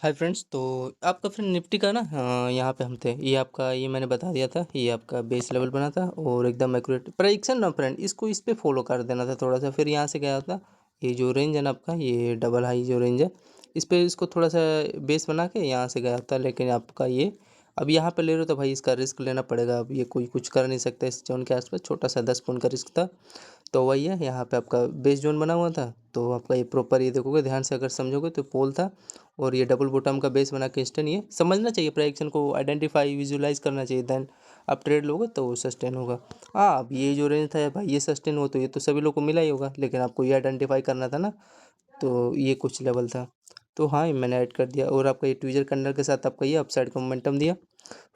Hi friends. तो आपका friend Nifty का ना यहाँ पे हम थे। ये आपका ये मैंने बता दिया था, ये आपका बेस लेवल बना था और एकदम एक्यूरेट प्रेडिक्शन ना फ्रेंड, इसको इस पे फॉलो कर देना था थोड़ा सा। फिर यहाँ से गया था, ये जो रेंज है ना आपका, ये डबल हाई जो रेंज है, इस पे इसको थोड़ा सा बेस बना के यहाँ से गया था। लेकिन आपका ये अब यहाँ पे ले रहे हो तो भाई इसका रिस्क लेना पड़ेगा। अब ये कोई कुछ कर नहीं सकता इस जोन के आसपास, छोटा सा 10 पॉइंट का रिस्क था। तो वही है, यहाँ पे आपका बेस जोन बना हुआ था। तो आपका ये प्रॉपर ये देखोगे ध्यान से अगर समझोगे तो पोल था और ये डबल बॉटम का बेस बना के इंस्टेंट ये समझना चाहिए, प्रेडिक्शन को आइडेंटिफाई विजुलाइज करना चाहिए, देन आप ट्रेड लोगे तो वो सस्टेन होगा। हाँ, अब ये जो रेंज था भाई ये सस्टेन हो तो ये तो सभी लोग को मिला ही होगा, लेकिन आपको ये आइडेंटिफाई करना था ना। तो ये कुछ लेवल था, तो हाँ ये मैंने ऐड कर दिया। और आपका ये ट्विजर कैंडल के साथ आपका ये अपसाइड का मोमेंटम दिया।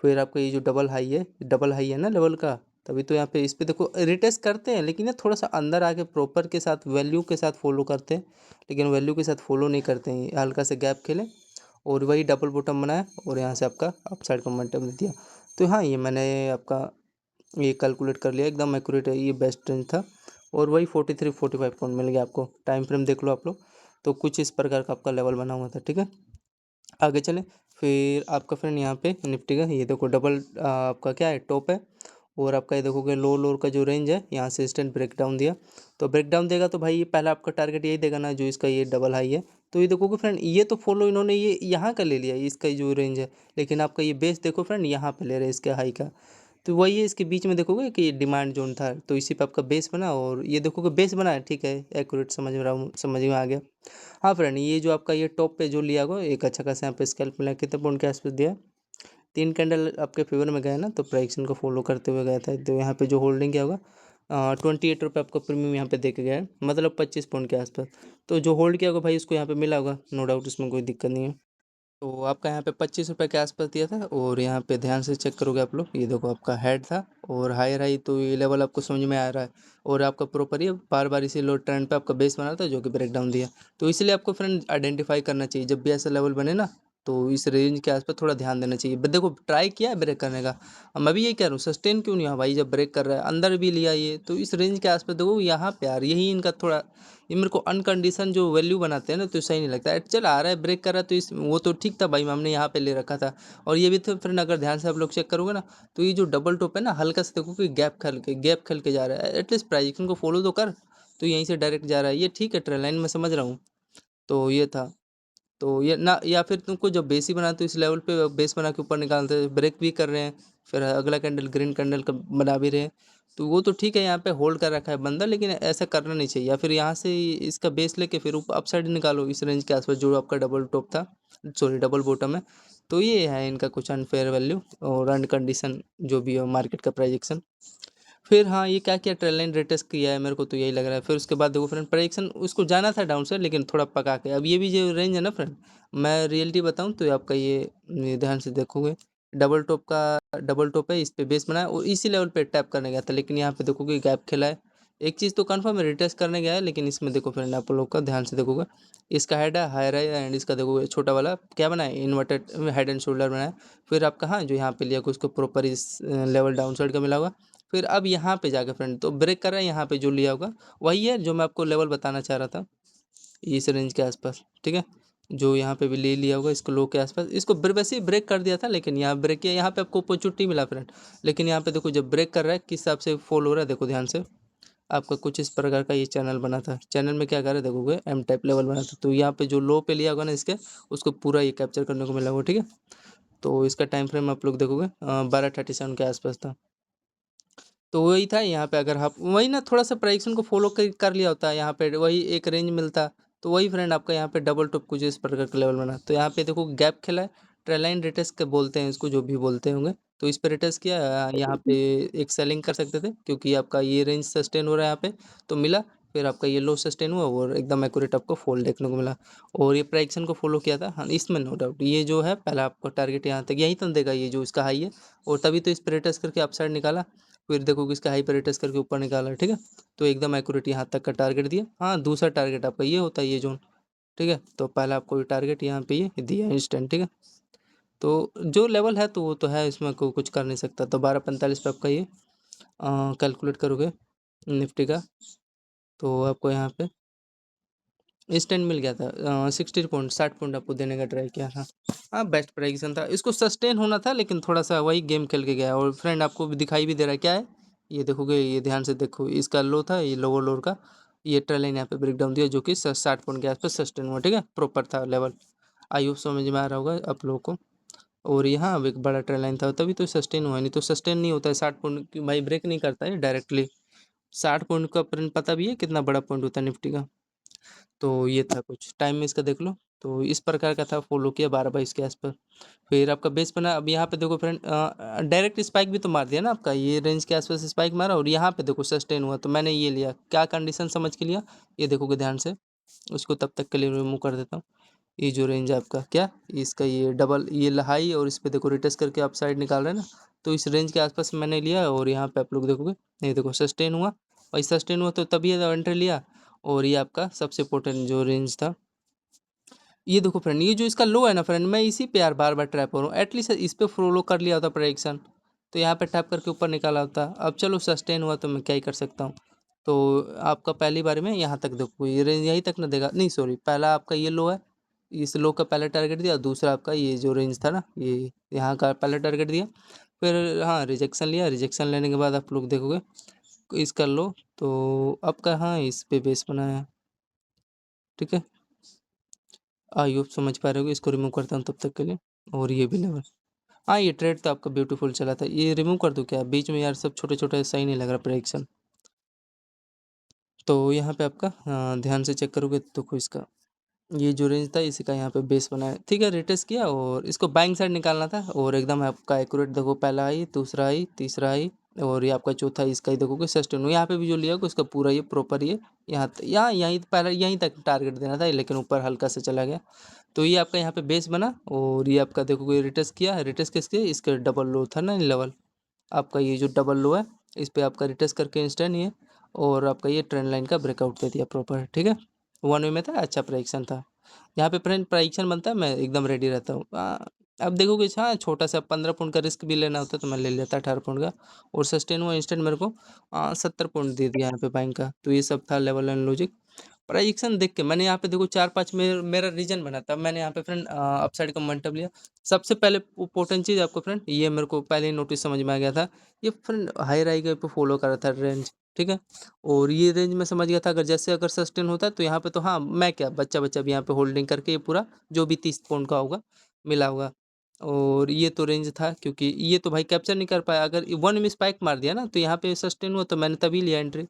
फिर आपका ये जो डबल हाई है ना लेवल का, तभी तो यहाँ पे इस पे देखो रिटेस्ट करते हैं, लेकिन ये थोड़ा सा अंदर आके प्रॉपर के साथ वैल्यू के साथ फॉलो करते हैं। लेकिन वैल्यू के साथ फॉलो नहीं करते हैं, हल्का से गैप खेले और वही डबल बॉटम बनाया और यहाँ से आपका अपसाइड का मोमेंटम दे दिया। तो हाँ ये मैंने आपका ये कैलकुलेट कर लिया, एकदम एक्यूरेट है, ये बेस्ट रेंज था। और वही 43-45 पॉइंट मिल गया आपको। टाइम फ्रेम देख लो आप लोग, तो कुछ इस प्रकार का आपका लेवल बना हुआ था। ठीक है, आगे चलें। फिर आपका फ्रेंड यहाँ पे निफ्टी का ये देखो डबल आपका क्या है, टॉप है। और आपका ये देखोगे लो लोअर का जो रेंज है, यहाँ से इंस्टेंट ब्रेकडाउन दिया। तो ब्रेकडाउन देगा तो भाई ये पहला आपका टारगेट यही देगा ना, जो इसका ये डबल हाई है। तो ये देखोगे फ्रेंड, ये तो फॉलो इन्होंने ये यहाँ का ले लिया, इसका जो रेंज है। लेकिन आपका ये बेस देखो फ्रेंड, यहाँ पे ले रहे हैं इसके हाई का। तो वही है, इसके बीच में देखोगे कि डिमांड जोन था, तो इसी पे आपका बेस बना और ये देखोगे बेस बना है। ठीक है, एक्यूरेट समझ रहा हूँ, समझ में आ गया। हाँ फ्रेंड, ये जो आपका ये टॉप पे जो लिया हुआ एक अच्छा खासा यहाँ पे स्कैल्प मिला, कितने पॉइंट के आसपास दिया, 3 कैंडल आपके फेवर में गए ना, तो प्राइसिंग को फॉलो करते हुए गया था। तो यहाँ पे जो होल्डिंग किया होगा 28 रुपये आपका प्रीमियम यहाँ पे दे के गया है, मतलब 25 पॉइंट के आसपास। तो जो होल्ड किया होगा भाई उसको यहाँ पे मिला होगा, नो डाउट, इसमें कोई दिक्कत नहीं है। तो आपका यहाँ पे 25 रुपये के आसपास दिया था। और यहाँ पे ध्यान से चेक करोगे आप लोग, ये देखो आपका हेड था और हायर हाई, तो ये लेवल आपको समझ में आ रहा है। और आपका प्रॉपर ये बार बार इसी लो ट्रेंड पे आपका बेस बना था, जो कि ब्रेकडाउन दिया। तो इसलिए आपको फ्रेंड आइडेंटिफाई करना चाहिए, जब भी ऐसा लेवल बने ना, तो इस रेंज के आसपास थोड़ा ध्यान देना चाहिए। बट देखो ट्राई किया है ब्रेक करने का, मैं भी यही कह रहा हूँ, सस्टेन क्यों नहीं हुआ भाई, जब ब्रेक कर रहा है अंदर भी लिया ये, तो इस रेंज के आसपास देखो यहाँ पे यार, यही इनका थोड़ा, ये मेरे को अनकंडीशन जो वैल्यू बनाते हैं ना, तो सही नहीं लगता है। चल आ रहा है ब्रेक कर रहा है तो इस वो तो ठीक था भाई, हमने यहाँ पे ले रखा था। और ये भी तो फ्रेंड अगर ध्यान से आप लोग चेक करोगे ना, तो ये जो डबल टॉप है ना, हल्का से देखो कि गैप खल के जा रहा है, एटलीस्ट प्राइजेक्शन को फॉलो तो कर। तो यहीं से डायरेक्ट जा रहा है, ये ठीक है, ट्रेल लाइन में समझ रहा हूँ। तो ये था। तो ये ना, या फिर तुमको जब बेस ही बनाते हो इस लेवल पे, बेस बना के ऊपर निकालते हैं, ब्रेक भी कर रहे हैं, फिर अगला कैंडल ग्रीन कैंडल का बना भी रहे हैं, तो वो तो ठीक है, यहाँ पे होल्ड कर रखा है बंदा, लेकिन ऐसा करना नहीं चाहिए। या फिर यहाँ से इसका बेस लेके फिर ऊपर अपसाइड निकालो इस रेंज के आसपास, जो आपका डबल टॉप था, सॉरी डबल बॉटम है। तो ये है इनका कुछ अनफेयर वैल्यू और अनकंडीशन, जो भी हो मार्केट का प्राइजेक्शन। फिर हाँ, ये क्या किया, ट्रेल लाइन रेटेस्ट किया है, मेरे को तो यही लग रहा है। फिर उसके बाद देखो फ्रेंड, प्रेडिक्शन उसको जाना था डाउन से, लेकिन थोड़ा पका के। अब ये भी जो रेंज है ना फ्रेंड, मैं रियलिटी बताऊँ तो आपका ये ध्यान से देखोगे, डबल टॉप है, इस पे बेस बनाया और इसी लेवल पे टैप करने गया था, लेकिन यहाँ पे देखोगे गैप खेला है। एक चीज़ तो कन्फर्म है, रिटेस्ट करने गया है, लेकिन इसमें देखो फ्रेंड आप लोग का ध्यान से देखोगे, इसका हेड है हायर है, एंड इसका देखोगे छोटा वाला क्या बनाया, इन्वर्टेड हेड एंड शोल्डर बनाया। फिर आपका हाँ, जो यहाँ पे लिया उसको प्रॉपर इस लेवल डाउन साइड का मिला हुआ। फिर अब यहाँ पे जाके फ्रेंड तो ब्रेक कर रहा है, यहाँ पे जो लिया होगा वही है जो मैं आपको लेवल बताना चाह रहा था, इस रेंज के आसपास। ठीक है, जो यहाँ पे भी ले लिया होगा इसको लो के आसपास, इसको वैसे ही ब्रेक कर दिया था, लेकिन यहाँ ब्रेक किया, यहाँ पे आपको अपॉर्चुनिटी मिला फ्रेंड। लेकिन यहाँ पे देखो जब ब्रेक कर रहा है किस हिसाब से फॉल हो रहा है, देखो ध्यान से। आपका कुछ इस प्रकार का ये चैनल बना था, चैनल में क्या कर रहे देखोगे, एम टाइप लेवल बना था, तो यहाँ पे जो लो पे लिया होगा ना इसके, उसको पूरा ये कैप्चर करने को मिला होगा। ठीक है, तो इसका टाइम फ्रेम आप लोग देखोगे 12:37 के आसपास था। तो वही था, यहाँ पे अगर आप वही ना थोड़ा सा प्राइसिंग को फॉलो कर लिया होता है, यहाँ पे वही एक रेंज मिलता। तो वही फ्रेंड आपका यहाँ पे डबल टॉप कुछ इस प्रकार का लेवल बना, तो यहाँ पे देखो गैप खेला है, ट्रेलाइन रिटेस्ट के बोलते हैं इसको, जो भी बोलते होंगे। तो इस पे रिटेस्ट किया, यहाँ पे एक सेलिंग कर सकते थे, क्योंकि आपका ये रेंज सस्टेन हो रहा है यहाँ पे, तो मिला। फिर आपका ये लो सस्टेन हुआ और एकदम एक्यूरेट आपको फॉल देखने को मिला। और ये प्राइक्शन को फॉलो किया था, हाँ इसमें नो डाउट, ये जो है पहला आपका टारगेट यहाँ तक यहीं तक देगा, ये जो इसका हाई है। और तभी तो इस पे रिटेस्ट करके अपसाइड निकाला। फिर देखो कि इसका हाई पे रिटेस्ट करके ऊपर निकाला। ठीक है, तो एकदम एक्यूरेट यहाँ तक का टारगेट दिया। हाँ, दूसरा टारगेट आपका ये होता है, ये जोन। ठीक है, तो पहला आपको ये टारगेट यहाँ पे ये दिया इंस्टेंट। ठीक है, तो जो लेवल है तो वो तो है, इसमें कोई कुछ कर नहीं सकता। तो 12:45 पे आपका ये कैलकुलेट करोगे निफ्टी का, तो आपको यहाँ पे इंस्टेंट मिल गया था 60 पॉइंट 60 पॉइंट आपको देने का ट्राई किया था। हाँ बेस्ट प्रेडिक्शन था, इसको सस्टेन होना था लेकिन थोड़ा सा वही गेम खेल के गया। और फ्रेंड आपको भी दिखाई भी दे रहा है क्या है, ये देखोगे, ये ध्यान से देखो, इसका लो था, ये लोअर लोअर का, ये ट्रेल लाइन यहाँ पे ब्रेक डाउन दिया जो कि 60 पॉइंट के आसपास सस्टेन हुआ, ठीक है, प्रॉपर था लेवल। आई होप समझ में आ रहा होगा आप लोगों को। और यहाँ अब एक बड़ा ट्रेल लाइन था तभी तो सस्टेन हुआ, नहीं तो सस्टेन नहीं होता है 60 पॉइंट की, भाई ब्रेक नहीं करता है डायरेक्टली। 60 पॉइंट का प्रिंट पता भी है कितना बड़ा पॉइंट होता है निफ्टी का। तो ये था कुछ टाइम में इसका देख लो। तो इस प्रकार का था, फॉलो किया 12-22 के आसपास। फिर आपका बेस बना। अब यहाँ पे देखो फ्रेंड, डायरेक्ट स्पाइक भी तो मार दिया ना आपका, ये रेंज के आसपास स्पाइक मारा और यहाँ पे देखो सस्टेन हुआ, तो मैंने ये लिया, क्या कंडीशन समझ के लिया, ये देखोगे ध्यान से। उसको तब तक के लिए रिमूव कर देता हूँ। ये जो रेंज है आपका क्या, इसका ये डबल, ये हाई, और इस पे देखो रिटेस्ट करके आप साइड निकाल रहे हैं ना, तो इस रेंज के आसपास मैंने लिया। और यहाँ पे आप लोग देखोगे, ये देखो सस्टेन हुआ, और सस्टेन हुआ तो तभी एंट्री लिया। और ये आपका सबसे इम्पोर्टेंट जो रेंज था, ये देखो फ्रेंड, ये जो इसका लो है ना फ्रेंड, मैं इसी पे यार बार बार ट्रैप हो रहा हूँ, एटलीस्ट इस पे फॉलो कर लिया होता प्रेडिक्शन, तो यहाँ पे टैप करके ऊपर निकाला होता। अब चलो सस्टेन हुआ तो मैं क्या ही कर सकता हूँ। तो आपका पहली बार में यहाँ तक देखो, ये रेंज यहीं तक ना देगा, नहीं सॉरी, पहला आपका ये लो है, इस लो का पहला टारगेट दिया, दूसरा आपका ये जो रेंज था ना, ये यहाँ का पहला टारगेट दिया। फिर हाँ रिजेक्शन लिया, रिजेक्शन लेने के बाद आप लोग देखोगे इसका लो, तो आपका हाँ इस पे बेस बनाया, ठीक है। आई होप समझ पा रहे हो, इसको रिमूव करता हूँ तब तक के लिए। और ये भी लेवल, हाँ ये ट्रेड तो आपका ब्यूटीफुल चला था, ये रिमूव कर दूँ क्या बीच में यार, सब छोटे छोटे सही नहीं लग रहा प्रेडिक्शन। तो यहाँ पे आपका ध्यान से चेक करोगे तो कोई इसका ये जो रेंज था इसी का यहाँ पे बेस बनाया, ठीक है, रिटेस्ट किया और इसको बाइंग साइड निकालना था। और एकदम आपका एक्यूरेट देखो, पहला आई, दूसरा आई, तीसरा आई, और ये आपका चौथा, इसका ही देखोगे सस्टेन। यहाँ पे भी जो लिया होगा उसका पूरा ये प्रॉपर ये यहाँ यहीं पहले यहीं तक टारगेट देना था, लेकिन ऊपर हल्का से चला गया। तो ये आपका यहाँ पे बेस बना, और ये आपका देखोगे रिटेस्ट किया, रिटेस्ट किसके, इसके डबल लो था ना लेवल, आपका ये जो डबल लो है, इस पे आपका रिटेस्ट करके इंस्टेंट ये, और आपका ये ट्रेंड लाइन का ब्रेकआउट दे दिया प्रॉपर, ठीक है। वन वे में था, अच्छा प्रेडिक्शन था। यहाँ पे फ्रेंड प्राइक्शन बनता है, मैं एकदम रेडी रहता हूँ। अब देखोगे, हाँ छोटा सा 15 पॉइंट का रिस्क भी लेना होता है तो मैं ले लेता 18 पॉइंट का। और सस्टेन हुआ इंस्टेंट मेरे को 70 पॉइंट दे दिया यहाँ पे बाइंग का। तो ये सब था लेवल एंड लॉजिक। प्राइक्शन देख के मैंने यहाँ पे देखो 4-5 मेरा रीजन बना था, मैंने यहाँ पे फ्रेंड अपसाइड का मोमेंटम लिया। सबसे पहले इंपॉर्टेंट चीज़ आपको फ्रेंड, ये मेरे को पहले ही नोटिस समझ में आ गया था, ये फ्रेंड हाई राई पे फॉलो कर रहा था रेंज, ठीक है। और ये रेंज में समझ गया था, अगर जैसे अगर सस्टेन होता है तो यहाँ पे तो हाँ मैं क्या बच्चा बच्चा भी यहाँ पे होल्डिंग करके ये पूरा जो भी 30 पॉइंट का होगा मिला होगा। और ये तो रेंज था, क्योंकि ये तो भाई कैप्चर नहीं कर पाया, अगर वन में स्पाइक मार दिया ना तो यहाँ पे सस्टेन हुआ तो मैंने तभी लिया एंट्री।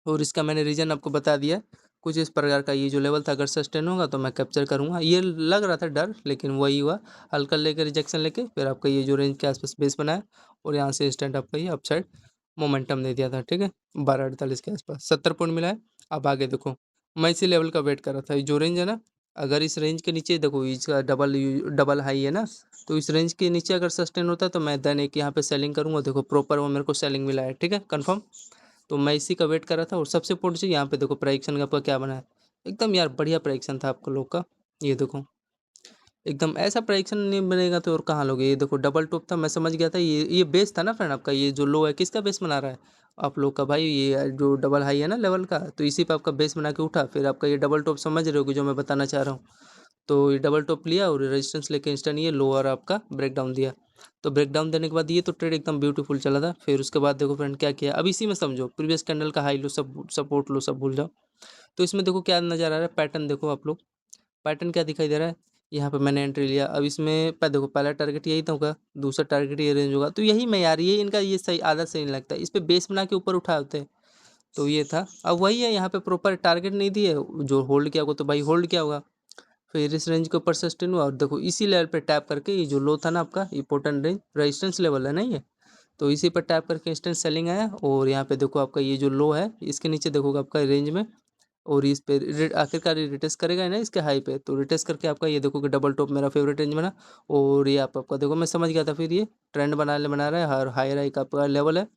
और इसका मैंने रीजन आपको बता दिया है। कुछ इस प्रकार का, ये जो लेवल था अगर सस्टेन होगा तो मैं कैप्चर करूँगा, ये लग रहा था डर, लेकिन वही हुआ। हल्का लेकर रिजेक्शन लेके फिर आपका ये जो रेंज के आसपास बेस बनाया, और यहाँ से इंस्टेंट आपका ये अपसाइड मोमेंटम दे दिया था, ठीक है। 12:48 के आसपास 70 पॉइंट मिला है। अब आगे देखो, मैं इसी लेवल का वेट कर रहा था, ये जो रेंज है ना, अगर इस रेंज के नीचे देखो, इसका डबल डबल हाई है ना, तो इस रेंज के नीचे अगर सस्टेन होता है तो मैं देन एक यहाँ पे सेलिंग करूँगा। देखो प्रॉपर वो मेरे को सेलिंग मिला है, ठीक है, कन्फर्म। तो मैं इसी का वेट कर रहा था। और सबसे इम्पोर्टेंट चीज़ यहाँ पे देखो, प्राइक्शन का आपका क्या बना है, एकदम यार बढ़िया प्राइक्शन था आपको लोग का। ये देखो एकदम ऐसा प्राइक्शन नहीं बनेगा तो और कहाँ लोगे। ये देखो डबल टॉप था, मैं समझ गया था ये बेस था ना फ्रेंड आपका, ये जो लो है किसका बेस बना रहा है आप लोग का, भाई ये जो डबल हाई है ना लेवल का, तो इसी पे आपका बेस बना के उठा। फिर आपका ये डबल टॉप समझ रहे हो कि जो मैं बताना चाह रहा हूँ। तो ये डबल टॉप लिया और रेजिस्टेंस लेके इंस्टेंट ये लोअर आपका ब्रेक डाउन दिया। तो ब्रेक डाउन देने के बाद ये तो ट्रेड एकदम ब्यूटीफुल चला था। फिर उसके बाद देखो फ्रेंड क्या किया, अब इसी में समझो, प्रीवियस कैंडल का हाई लो सब सपोर्ट लो सब भूल जाओ। तो इसमें देखो क्या नज़र आ रहा है, पैटर्न देखो आप लोग, पैटर्न क्या दिखाई दे रहा है। यहाँ पे मैंने एंट्री लिया, अब इसमें देखो पहला टारगेट यही था होगा, दूसरा टारगेट ये रेंज होगा, तो यही मैं यार, ये इनका ये सही आदत सही नहीं लगता, इस पे बेस बना के ऊपर उठा होते हैं। तो ये था, अब वही है, यहाँ पे प्रॉपर टारगेट नहीं दिए, जो होल्ड किया होगा तो भाई होल्ड किया होगा। फिर इस रेंज के ऊपर सस्टेन हुआ, और देखो इसी लेवल पे टैप करके ये जो लो था ना आपका इंपॉर्टेंट रेंज रेजिस्टेंस लेवल है ना ये, तो इसी पर टैप करके इंस्टेंट सेलिंग आया। और यहाँ पे देखो आपका ये जो लो है इसके नीचे देखोगे आपका रेंज में, और इस पे आखिरकार रिटेस्ट करेगा ना इसके हाई पे, तो रिटेस्ट करके आपका ये देखो कि डबल टॉप मेरा फेवरेट रेंज बना। और ये आपका देखो मैं समझ गया था, फिर ये ट्रेंड बना रहा है, हर हाई राई का आपका लेवल है,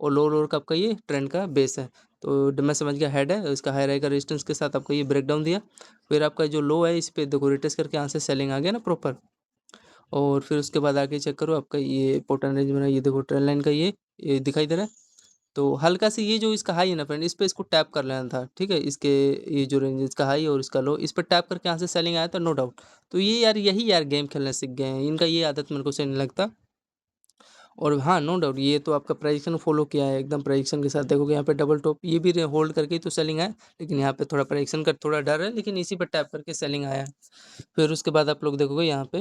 और लो लोअर का आपका ये ट्रेंड का बेस है। तो मैं समझ गया हेड है, इसका हाई राई का रेजिस्टेंस के साथ आपका ये ब्रेक डाउन दिया। फिर आपका जो लो है इस पे देखो रिटेस्ट करके यहाँ से सेलिंग आ गया ना प्रॉपर। और फिर उसके बाद आगे चेक करो, आपका ये इंपॉर्टेंट रेंज बना, ये देखो ट्रेंड लाइन का ये दिखाई दे रहा है, तो हल्का सा ये जो इसका हाई है ना फ्रेंड, इस पे इसको टैप कर लेना था, ठीक है। इसके ये जो रेंज इसका हाई और इसका लो, इस पे टैप करके यहाँ से सेलिंग आया था, नो डाउट। तो ये यार यही यार गेम खेलना सीख गए हैं, इनका ये आदत मेरे को सही नहीं लगता। और हाँ, नो डाउट ये तो आपका प्राइजेक्शन फॉलो किया है एकदम, प्राइजेक्शन के साथ देखोगे यहाँ पे डबल टॉप ये भी होल्ड करके ही तो सेलिंग है, लेकिन यहाँ पे थोड़ा प्राइजेक्शन का थोड़ा डर है, लेकिन इसी पे टैप करके सेलिंग आया है। फिर उसके बाद आप लोग देखोगे यहाँ पे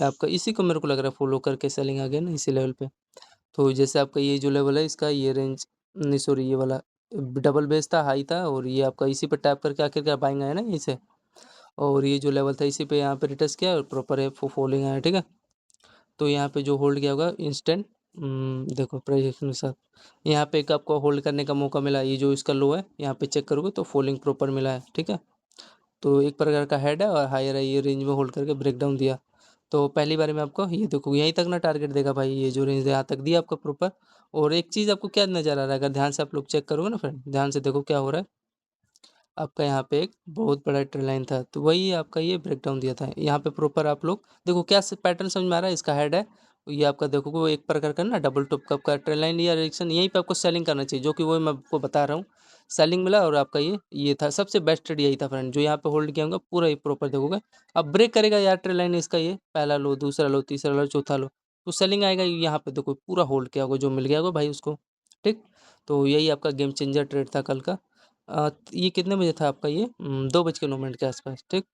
आपका इसी को मेरे को लग रहा है फॉलो करके सेलिंग आ गया ना इसी लेवल पे। तो जैसे आपका ये जो लेवल है इसका, ये रेंज नहीं सॉरी ये वाला डबल बेस था, हाई था, और ये आपका इसी पे टैप करके आखिर बाइंग आया ना इसे, और ये जो लेवल था इसी पे यहाँ पे रिटच किया और प्रॉपर है फॉलोइंग आया, ठीक है। तो यहाँ पे जो होल्ड किया होगा इंस्टेंट, देखो प्रोजेक्शन के साथ यहाँ पे एक आपको होल्ड करने का मौका मिला, ये जो इसका लो है यहाँ पे चेक करोगे तो फॉलिंग प्रॉपर मिला है, ठीक है। तो एक प्रकार का हेड है और हायर है, ये रेंज में होल्ड करके ब्रेक डाउन दिया। तो पहली बार में आपको ये देखो यहीं तक ना टारगेट देगा भाई, ये जो रेंज यहाँ तक दिया आपका प्रॉपर। और एक चीज़ आपको क्या नज़र आ रहा है, अगर ध्यान से आप लोग चेक करोगे ना फ्रेंड, ध्यान से देखो क्या हो रहा है। आपका यहाँ पे एक बहुत बड़ा ट्रेल लाइन था, तो वही आपका ये ब्रेक डाउन दिया था यहाँ पे प्रॉपर। आप लोग देखो क्या पैटर्न समझ में आ रहा है, इसका हेड है, ये आपका देखोगे वो एक प्रकार का ना डबल टॉप का आपका ट्रेल लाइन या रिएक्शन, यहीं पे आपको सेलिंग करना चाहिए, जो कि वो मैं आपको बता रहा हूँ। सेलिंग मिला और आपका ये था सबसे बेस्ट ट्रेड, यही था फ्रेंड, जो यहाँ पे होल्ड किया होगा पूरा ये प्रॉपर देखोगे। अब ब्रेक करेगा यार ट्रेल लाइन इसका, ये पहला लो, दूसरा लो, तीसरा लो, चौथा लो, तो सेलिंग आएगा यहाँ पे देखो पूरा होल्ड किया होगा, जो मिल गया होगा भाई उसको, ठीक। तो यही आपका गेम चेंजर ट्रेड था कल का। ये कितने बजे था आपका, ये 2:09 के आसपास, ठीक।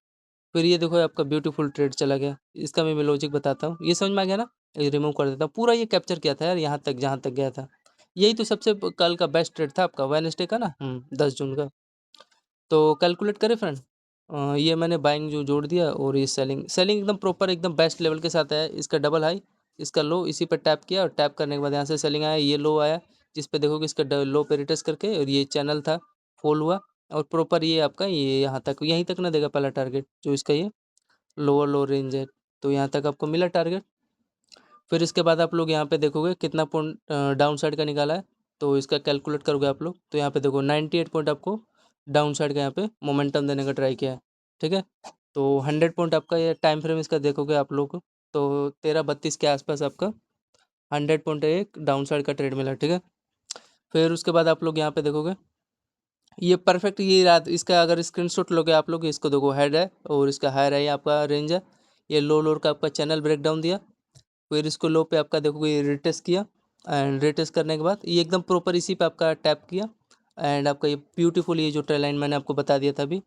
फिर ये देखो आपका ब्यूटीफुल ट्रेड चला गया, इसका मैं लॉजिक बताता हूँ, ये समझ में आ गया ना। ये रिमूव कर देता हूँ, पूरा ये कैप्चर किया था यार यहाँ तक जहाँ तक गया था। यही तो सबसे कल का बेस्ट ट्रेड था आपका वेडनेसडे का ना, 10 जून का। तो कैलकुलेट करें फ्रेंड, ये मैंने बाइंग जो जोड़ दिया और ये सेलिंग, सेलिंग एकदम प्रॉपर एकदम बेस्ट लेवल के साथ आया, इसका डबल हाई, इसका लो, इसी पे टैप किया और टैप करने के बाद यहाँ से सेलिंग आया, ये लो आया, जिस पे देखोगे इसका लो पे रिटच करके, और ये चैनल था फॉल हुआ, और प्रॉपर ये आपका ये यहाँ तक यहीं तक ना देगा पहला टारगेट, जो इसका ये लोअर लो रेंज है, तो यहाँ तक आपको मिला टारगेट। फिर इसके बाद आप लोग यहाँ पे देखोगे कितना पॉइंट डाउन साइड का निकाला है, तो इसका कैलकुलेट करोगे आप लोग, तो यहाँ पे देखो 98 पॉइंट आपको डाउन साइड का यहाँ पे मोमेंटम देने का ट्राई किया है, ठीक है। तो 100 पॉइंट आपका ये टाइम फ्रेम इसका देखोगे आप लोग, तो 13:32 के आसपास आपका 100 पॉइंट एक डाउन साइड का ट्रेड मिला, ठीक है। फिर उसके बाद आप लोग यहाँ पे देखोगे ये परफेक्ट, ये रात इसका अगर स्क्रीनशॉट लोगे आप लोग, इसको देखो हेड है और इसका हायर है, आपका रेंज है, ये लो लोर का आपका चैनल ब्रेक डाउन दिया। फिर इसको लो पे आपका देखोगे ये रिटेस्ट किया, एंड रिटेस्ट करने के बाद ये एकदम प्रॉपर इसी पे आपका टैप किया, एंड आपका ये ब्यूटीफुल ये जो ट्रेल लाइन मैंने आपको बता दिया था अभी,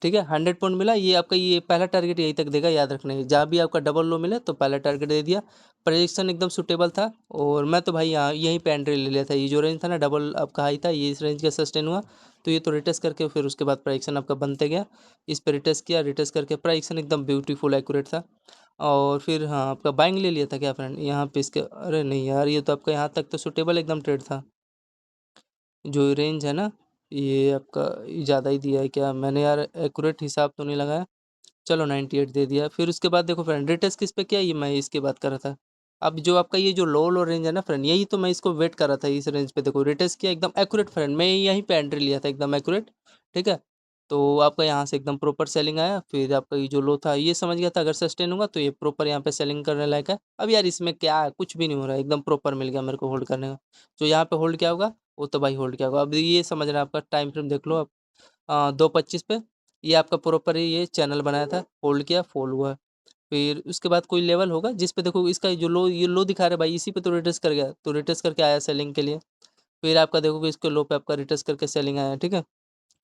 ठीक है। 100 पॉइंट मिला, ये आपका ये पहला टारगेट यहीं तक देगा, याद रखना, जहाँ भी आपका डबल लो मिले तो पहला टारगेट दे दिया। प्रोजेक्शन एकदम सुटेबल था, और मैं तो भाई यहाँ यहीं पे एंट्री ले लिया था, ये जो रेंज था ना डबल आपका हाई था, ये इस रेंज का सस्टेन हुआ, तो ये तो रिटेस्ट करके फिर उसके बाद प्रोजेक्शन आपका बनते गया, इस पर रिटेस्ट किया, रिटेस्ट करके प्रोजेक्शन एकदम ब्यूटीफुल एक्यूरेट था। और फिर हाँ आपका बाइंग ले लिया था क्या फ्रेंड यहाँ पे इसके, अरे नहीं यार ये तो आपका यहाँ तक तो सुटेबल एकदम ट्रेड था, जो रेंज है ना ये आपका ज़्यादा ही दिया है क्या मैंने यार, एक्यूरेट हिसाब तो नहीं लगाया। चलो 98 दे दिया। फिर उसके बाद देखो फ्रेंड रिटेस्ट किस पे किया, ये मैं इसकी बात कर रहा था। अब जो आपका ये जो लो रेंज है ना फ्रेंड, यही तो मैं इसको वेट कर रहा था, इस रेंज पे देखो रिटेस्ट किया एकदम एक्यूरेट फ्रेंड, मैं यहीं पे एंट्री लिया था एकदम एक्यूरेट, ठीक है। तो आपका यहाँ से एकदम प्रॉपर सेलिंग आया, फिर आपका ये जो लो था ये समझ गया था अगर सस्टेन होगा तो ये प्रॉपर यहाँ पे सेलिंग करने लायक है। अब यार इसमें क्या है, कुछ भी नहीं हो रहा है, एकदम प्रॉपर मिल गया मेरे को होल्ड करने का। जो यहाँ पे होल्ड किया होगा वो तो भाई होल्ड किया होगा। अब ये समझना है, आपका टाइम फ्रेम देख लो आप, 2:25 पे ये आपका प्रॉपर ये चैनल बनाया था, होल्ड किया, फॉल हुआ। फिर उसके बाद कोई लेवल होगा जिस पे देखो इसका जो लो, ये लो दिखा रहा है भाई, इसी पे तो रिटेस्ट कर गया, तो रिटेस्ट करके आया सेलिंग के लिए। फिर आपका देखोगे इसके लो पे आपका रिटेस्ट करके सेलिंग आया, ठीक है।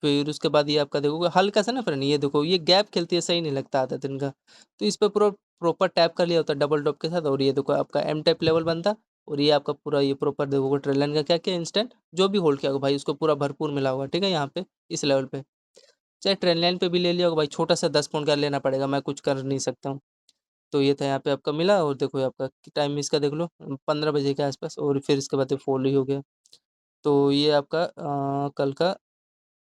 फिर उसके बाद ये आपका देखोगे हल्का सा ना फ्रेंड, ये देखो ये गैप खेलती है, सही नहीं लगता आधा दिन का, तो इस पे पूरा प्रॉपर टैप कर लिया होता है डबल टॉप के साथ, और ये देखो आपका एम टाइप लेवल बनता, और ये आपका पूरा ये प्रॉपर देखोगे ट्रेल लाइन का क्या क्या इंस्टेंट जो भी होल्ड किया होगा भाई उसको पूरा भरपूर मिला होगा, ठीक है। यहाँ पे इस लेवल पे चाहे ट्रेन लाइन पे भी ले लिया होगा भाई, छोटा सा 10 पॉइंट का लेना पड़ेगा, मैं कुछ कर नहीं सकता हूँ। तो ये था यहाँ पे आपका मिला, और देखो ये आपका टाइम इसका देख लो 15 बजे के आसपास, और फिर इसके बाद फॉल ही हो गया। तो ये आपका कल का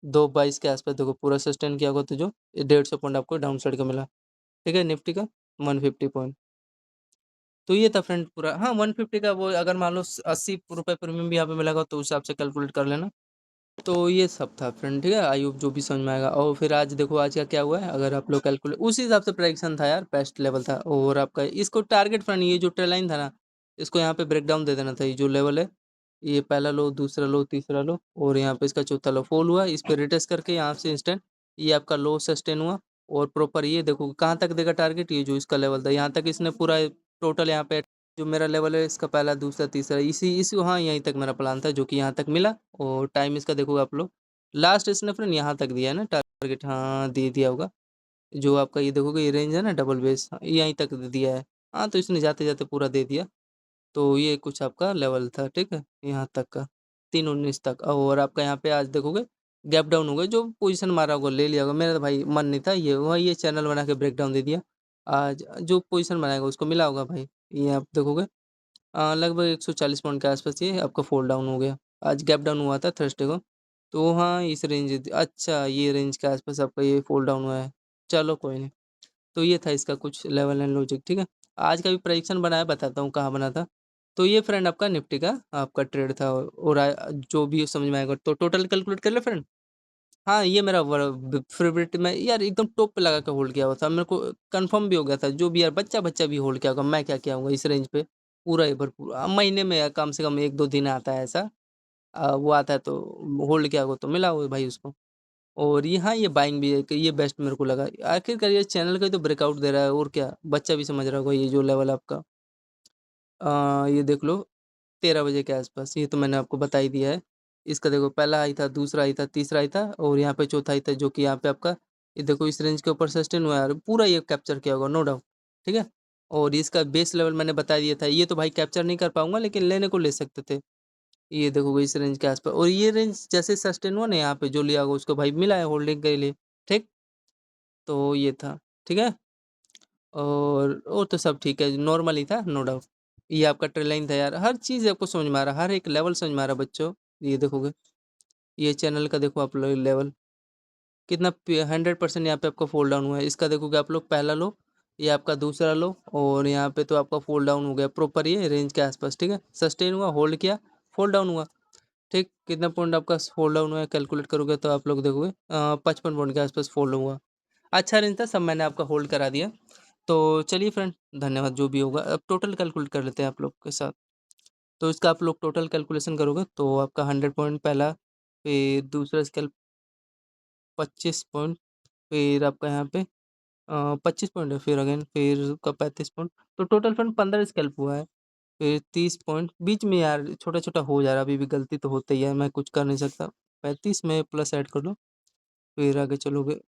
2:22 के आसपास देखो पूरा सस्टेन किया होगा, तो जो 150 पॉइंट आपको डाउन साइड का मिला, ठीक है, निफ्टी का 150 पॉइंट। तो ये था फ्रेंड पूरा, हाँ 150 का वो अगर मान लो 80 रुपये प्रीमियम भी यहाँ पे मिलेगा तो उस हिसाब से कैलकुलेट कर लेना। तो ये सब था फ्रेंड, ठीक है, आई होप जो भी समझ में आएगा। और फिर आज देखो आज का क्या हुआ है, अगर आप लोग कैलकुलेट उसी हिसाब से प्रेडिक्शन था यार, बेस्ट लेवल था, और आपका इसको टारगेट फ्रेंड ये जो ट्रेल लाइन था ना, इसको यहाँ पे ब्रेक डाउन दे देना था, ये जो लेवल है ये पहला लो, दूसरा लो, तीसरा लो और यहाँ पे इसका चौथा लो फॉल हुआ। इस पे रिटेस्ट करके यहाँ से इंस्टेंट ये आपका लो सस्टेन हुआ और प्रॉपर ये देखो कहाँ तक देगा टारगेट, ये जो इसका लेवल था यहाँ तक इसने पूरा टोटल यहाँ पे जो मेरा लेवल है इसका पहला, दूसरा, तीसरा, इसी हाँ यहीं तक मेरा प्लान था जो कि यहाँ तक मिला। और टाइम इसका देखो आप लोग, लास्ट इसने फ्रेंड यहाँ तक दिया है ना टारगेट, हाँ दे दिया होगा। जो आपका ये देखोगे ये रेंज है ना डबल बेस, यहीं तक दे दिया है। हाँ तो इसने जाते जाते पूरा दे दिया। तो ये कुछ आपका लेवल था, ठीक है, यहाँ तक का 3:19 तक। और आपका यहाँ पे आज देखोगे गैप डाउन हो गया, जो पोजीशन मारा होगा ले लिया होगा। मेरा तो भाई मन नहीं था, ये वह ये चैनल बना के ब्रेक डाउन दे दिया। आज जो पोजीशन बनाएगा उसको मिला होगा भाई। ये आप देखोगे लगभग 140 पॉइंट के आसपास ये आपका फॉल डाउन हो गया। आज गैप डाउन हुआ था थर्सडे को, तो हाँ इस रेंज, अच्छा ये रेंज के आसपास आपका ये फॉल डाउन हुआ है। चलो कोई नहीं। तो ये था इसका कुछ लेवल एंड लॉजिक, ठीक है। आज का भी प्रेडिक्शन बनाया, बताता हूँ कहाँ बना था। तो ये फ्रेंड आपका निफ्टी का आपका ट्रेड था और जो भी समझ में आएगा तो टोटल कैलकुलेट कर ले फ्रेंड। हाँ ये मेरा फेवरेट, मैं यार एकदम टॉप पे लगा के होल्ड किया हुआ था, मेरे को कंफर्म भी हो गया था जो भी यार बच्चा बच्चा भी होल्ड किया होगा, मैं क्या किया होगा इस रेंज पे पूरा ही भरपूर। महीने में कम से कम 1-2 दिन आता है ऐसा, वो आता है तो होल्ड किया होगा तो मिला हुआ भाई उसको। और ये हाँ ये बाइंग भी है कि ये बेस्ट मेरे को लगा। आखिरकार ये चैनल का ही तो ब्रेकआउट दे रहा है और क्या, बच्चा भी समझ रहा होगा ये जो लेवल आपका ये देख लो 13 बजे के आसपास, ये तो मैंने आपको बता ही दिया है। इसका देखो पहला आई था, दूसरा आई था, तीसरा आई था और यहाँ पे चौथा आई था, जो कि यहाँ पे आपका ये देखो इस रेंज के ऊपर सस्टेन हुआ है और पूरा ये कैप्चर किया होगा नो डाउट, ठीक है। और इसका बेस लेवल मैंने बता दिया था, ये तो भाई कैप्चर नहीं कर पाऊंगा लेकिन लेने को ले सकते थे। ये देखोगे इस रेंज के आसपास और ये रेंज जैसे सस्टेन हुआ ना यहाँ पे जो लिया होगा उसको भाई मिला है होल्डिंग के लिए, ठीक। तो ये था, ठीक है। और तो सब ठीक है, नॉर्मल ही था नो डाउट। ये आपका ट्रेल लाइन था यार, हर चीज़ आपको समझ में आ रहा, हर एक लेवल समझ में आ रहा बच्चों। ये देखोगे ये चैनल का देखो आप लोग लेवल कितना 100% यहाँ पे आपका फोल्ड डाउन हुआ है। इसका देखोगे आप लोग पहला लो, ये आपका दूसरा लो और यहाँ पे तो आपका फोल्ड डाउन हो गया प्रॉपर ये रेंज के आसपास, ठीक है। सस्टेन हुआ, होल्ड किया, फोल्ड डाउन हुआ, ठीक। कितना पॉइंट आपका फोल्ड डाउन हुआ है कैलकुलेट करोगे तो आप लोग देखोगे 55 पॉइंट के आसपास फोल्ड हुआ। अच्छा रेंज था, सब मैंने आपका होल्ड करा दिया। तो चलिए फ्रेंड धन्यवाद जो भी होगा। अब टोटल कैलकुलेट कर लेते हैं आप लोग के साथ। तो इसका आप लोग टोटल कैलकुलेशन करोगे तो आपका 100 पॉइंट पहला, फिर दूसरा स्केल 25 पॉइंट, फिर आपका यहाँ पे 25 पॉइंट है, फिर अगेन फिर का 35 पॉइंट। तो टोटल फ्रेंड 15 स्केल्प हुआ है। फिर 30 पॉइंट बीच में यार छोटा छोटा हो जा रहा है, अभी भी गलती तो होता ही है, मैं कुछ कर नहीं सकता। 35 में प्लस ऐड कर लो, फिर आगे चलोगे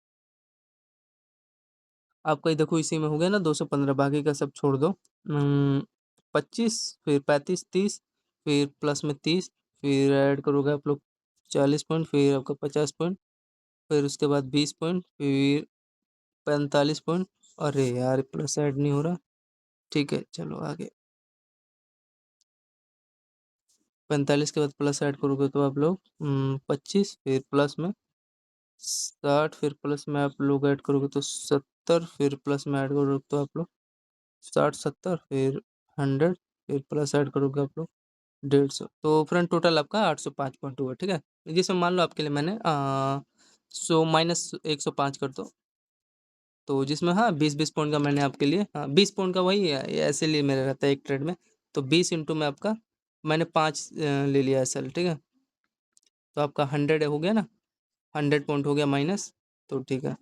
आपका ये देखो इसी में हो गया ना 215, बाकी का सब छोड़ दो। 25 फिर 35 30 फिर प्लस में 30, फिर ऐड करोगे आप लोग 40 पॉइंट, फिर आपका 50 पॉइंट, फिर उसके बाद 20 पॉइंट, फिर 45 पॉइंट। अरे यार प्लस ऐड नहीं हो रहा, ठीक है चलो आगे। 45 के बाद प्लस ऐड करोगे तो आप लोग 25, फिर प्लस में 60, फिर प्लस में आप लोग ऐड करोगे तो 70, फिर प्लस में ऐड करोगे तो आप लोग 60 70, फिर 100, फिर प्लस ऐड करोगे आप लोग 150। तो फ्रेंड टोटल आपका 805 पॉइंट हुआ, ठीक है। जिसमें मान लो आपके लिए मैंने 100 माइनस 105 कर दो, तो जिसमें हाँ 20-20 पॉइंट का मैंने आपके लिए, हाँ 20 पॉइंट का वही है, ऐसे लिए मेरा रहता है एक ट्रेड में। तो 20 इंटू में आपका मैंने 5 ले लिया एसएल, ठीक है। तो आपका 100 हो गया ना, 100 पॉइंट हो गया माइनस, तो ठीक है।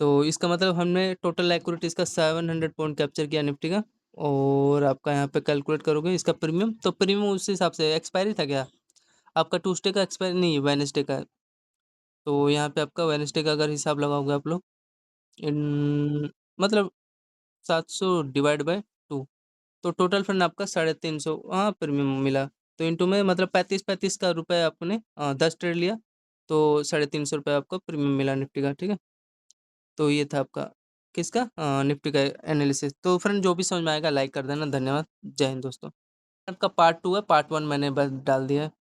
तो इसका मतलब हमने टोटल एक्यूरेट इसका 700 पॉइंट कैप्चर किया निफ्टी का। और आपका यहाँ पे कैलकुलेट करोगे इसका प्रीमियम, तो प्रीमियम उस हिसाब से एक्सपायरी था क्या आपका, ट्यूसडे का एक्सपायरी नहीं, वेडनेसडे का है। तो यहाँ पे आपका वेडनेसडे का अगर हिसाब लगाओगे आप लोग मतलब 700 डिवाइड बाय 2, तो टोटल फ्रेंड आपका 350 हाँ प्रीमियम मिला। तो इंटू में मतलब 35-35 का रुपये आपने 10 ट्रेड लिया, तो 350 रुपये आपको प्रीमियम मिला निफ्टी का, ठीक है। तो ये था आपका किसका निफ्टी का एनालिसिस। तो फ्रेंड जो भी समझ में आएगा लाइक कर देना, धन्यवाद, जय हिंद दोस्तों। आपका पार्ट 2 है, पार्ट 1 मैंने बस डाल दिया है।